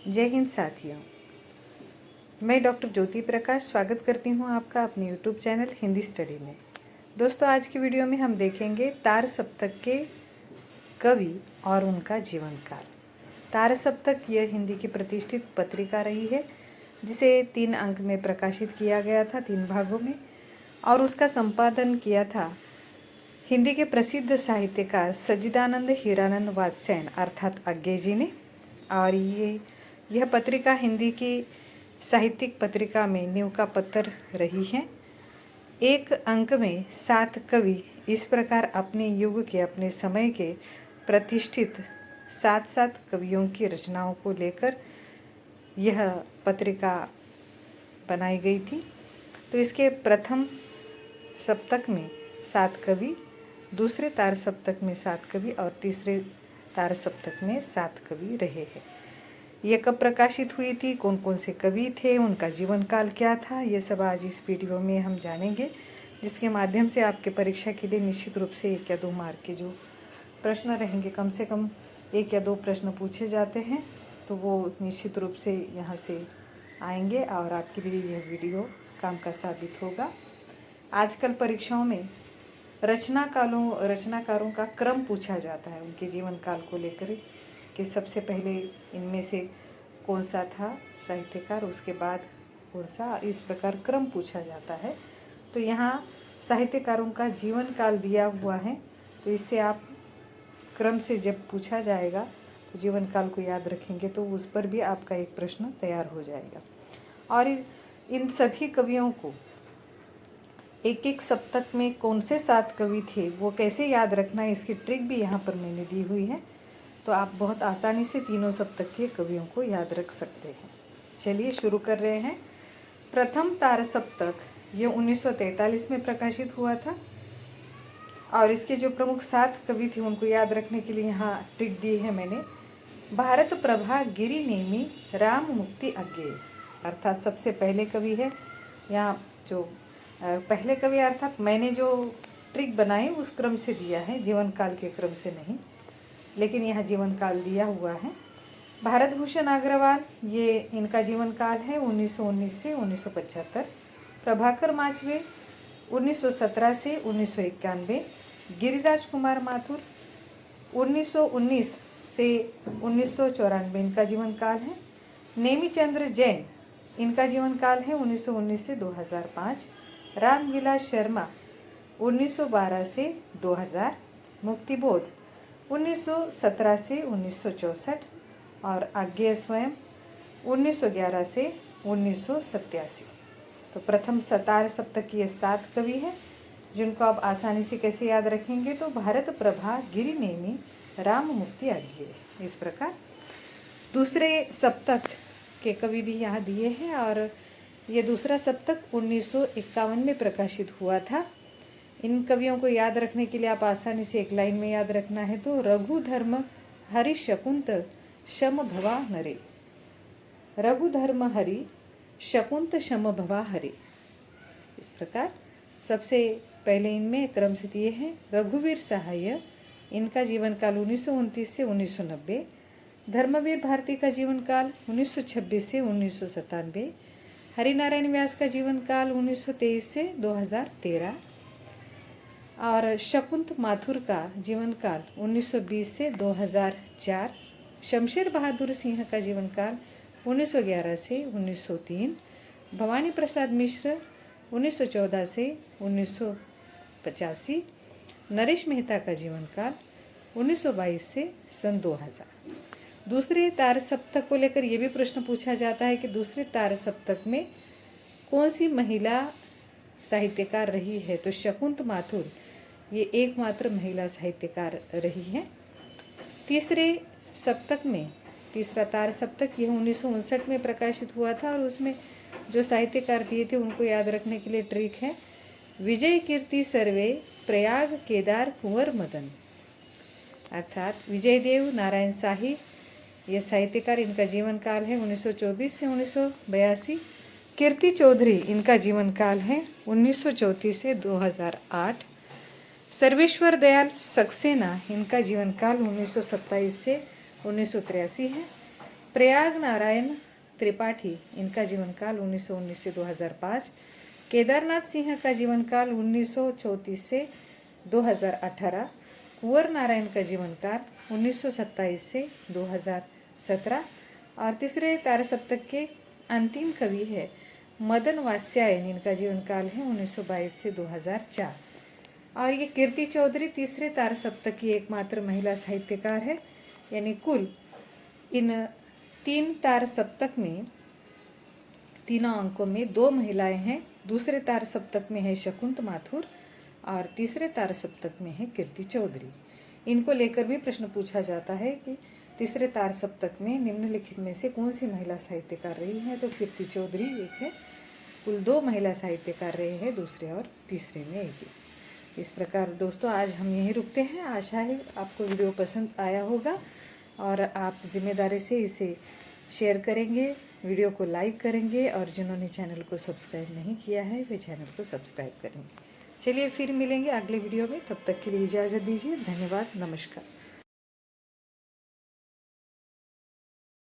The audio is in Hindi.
जय हिंद साथियों, मैं डॉक्टर ज्योति प्रकाश स्वागत करती हूं आपका अपने यूट्यूब चैनल हिंदी स्टडी में। दोस्तों, आज की वीडियो में हम देखेंगे तार सप्तक के कवि और उनका जीवन काल। तार सप्तक यह हिंदी की प्रतिष्ठित पत्रिका रही है जिसे 3 अंक में प्रकाशित किया गया था, 3 भागों में, और उसका संपादन किया था हिंदी के प्रसिद्ध साहित्यकार सच्चिदानंद हीरानंद वात्स्यायन अर्थात अज्ञे जी ने। और यह पत्रिका हिंदी की साहित्यिक पत्रिका में नींव का पत्थर रही है। एक अंक में 7 कवि इस प्रकार अपने युग के, अपने समय के प्रतिष्ठित 7 कवियों की रचनाओं को लेकर यह पत्रिका बनाई गई थी। तो इसके प्रथम सप्तक में 7 कवि, दूसरे तार सप्तक में 7 कवि और तीसरे तार सप्तक में 7 कवि रहे हैं। ये कब प्रकाशित हुई थी, कौन कौन से कवि थे, उनका जीवन काल क्या था, ये सब आज इस वीडियो में हम जानेंगे, जिसके माध्यम से आपके परीक्षा के लिए निश्चित रूप से 1 या 2 मार्क के जो प्रश्न रहेंगे, कम से कम 1 या 2 प्रश्न पूछे जाते हैं, तो वो निश्चित रूप से यहाँ से आएंगे और आपके लिए यह वीडियो काम का साबित होगा। आजकल परीक्षाओं में रचनाकारों का क्रम पूछा जाता है, उनके जीवन काल को लेकर कि सबसे पहले इनमें से कौन सा था साहित्यकार, उसके बाद कौन सा, इस प्रकार क्रम पूछा जाता है। तो यहाँ साहित्यकारों का जीवन काल दिया हुआ है, तो इससे आप क्रम से जब पूछा जाएगा तो जीवन काल को याद रखेंगे तो उस पर भी आपका एक प्रश्न तैयार हो जाएगा। और इन सभी कवियों को एक एक सप्तक में कौन से 7 कवि थे वो कैसे याद रखना है, इसकी ट्रिक भी यहाँ पर मैंने दी हुई है, तो आप बहुत आसानी से तीनों सप्तक के कवियों को याद रख सकते हैं। चलिए शुरू कर रहे हैं। प्रथम तार सप्तक ये 1943 में प्रकाशित हुआ था और इसके जो प्रमुख 7 कवि थे उनको याद रखने के लिए यहाँ ट्रिक दी है मैंने। भारत प्रभा गिरि नेमि राम मुक्ति अज्ञे, अर्थात सबसे पहले कवि है यहाँ, जो पहले कवि अर्थात मैंने जो ट्रिक बनाई उस क्रम से दिया है, जीवन काल के क्रम से नहीं, लेकिन यहाँ जीवन काल दिया हुआ है। भारत भूषण अग्रवाल, ये इनका जीवन काल है 1919 से 1975। प्रभाकर माचवे 1917 से 1991। गिरिराज कुमार माथुर 1919 से 1994 इनका जीवन काल है। नेमिचंद्र जैन, इनका जीवन काल है 1919 से 2005। रामविलास शर्मा 1912 से 2000। मुक्तिबोध 1917 से 1964 और अज्ञे स्वयं 1911 से 1987। तो प्रथम तार सप्तक के 7 कवि हैं जिनको आप आसानी से कैसे याद रखेंगे, तो भारत प्रभा गिरि नेमि राम मुक्ति अज्ञे, इस प्रकार। दूसरे सप्तक के कवि भी यहाँ दिए हैं और ये दूसरा सप्तक 1951 में प्रकाशित हुआ था। इन कवियों को याद रखने के लिए आप आसानी से एक लाइन में याद रखना है, तो रघुधर्म हरि शकुंत शम भवा नरे, रघुधर्म हरि शकुंत शम भवा हरे, इस प्रकार। सबसे पहले इनमें क्रम से दिए हैं रघुवीर सहाय, इनका जीवन काल 1929 से 1990। धर्मवीर भारती का जीवन काल 1926 से 1997। हरिनारायण व्यास का जीवन काल 1923 से 2013 और शकुंत माथुर का जीवन काल 1920 से 2004। शमशेर बहादुर सिंह का जीवन काल 1911 से 1903। भवानी प्रसाद मिश्र 1914 से 1985। नरेश मेहता का जीवन काल 1922 से सन 2000। दूसरे तार सप्तक को लेकर यह भी प्रश्न पूछा जाता है कि दूसरे तार सप्तक में कौन सी महिला साहित्यकार रही है, तो शकुंत माथुर ये एकमात्र महिला साहित्यकार रही है। तीसरे सप्तक में, तीसरा तार सप्तक यह 1959 में प्रकाशित हुआ था और उसमें जो साहित्यकार दिए थे उनको याद रखने के लिए ट्रिक है विजय कीर्ति सर्वे प्रयाग केदार कुंवर मदन, अर्थात विजयदेव नारायण शाही ये साहित्यकार, इनका जीवन काल है 1924 से 1982। कीर्ति चौधरी, इनका जीवन काल है 1934 से 2008। सर्वेश्वर दयाल सक्सेना, इनका जीवन काल 1927 से 1983 है। प्रयाग नारायण त्रिपाठी, इनका जीवन काल 1919 से 2005। केदारनाथ सिंह का जीवन काल 1934 से 2018। कुंवर नारायण का जीवन काल 1927 से 2017। और तीसरे तार सप्तक के अंतिम कवि है मदन वात्स्यायन, इनका जीवन काल है 1922 से 2004। और ये कीर्ति चौधरी तीसरे तार सप्तक की एकमात्र महिला साहित्यकार है। यानी कुल इन 3 तार सप्तक में, तीनों अंकों में 2 महिलाएं हैं। दूसरे तार सप्तक में है शकुंत माथुर और तीसरे तार सप्तक में है कीर्ति चौधरी। इनको लेकर भी प्रश्न पूछा जाता है कि तीसरे तार सप्तक में निम्नलिखित में से कौन सी महिला साहित्यकार रही है, तो कीर्ति चौधरी एक है। कुल 2 महिला साहित्यकार रहे हैं, दूसरे और तीसरे में एक ही। इस प्रकार दोस्तों आज हम यहीं रुकते हैं। आशा है आपको वीडियो पसंद आया होगा और आप जिम्मेदारी से इसे शेयर करेंगे, वीडियो को लाइक करेंगे और जिन्होंने चैनल को सब्सक्राइब नहीं किया है वे चैनल को सब्सक्राइब करेंगे। चलिए फिर मिलेंगे अगले वीडियो में, तब तक के लिए इजाज़त दीजिए। धन्यवाद, नमस्कार।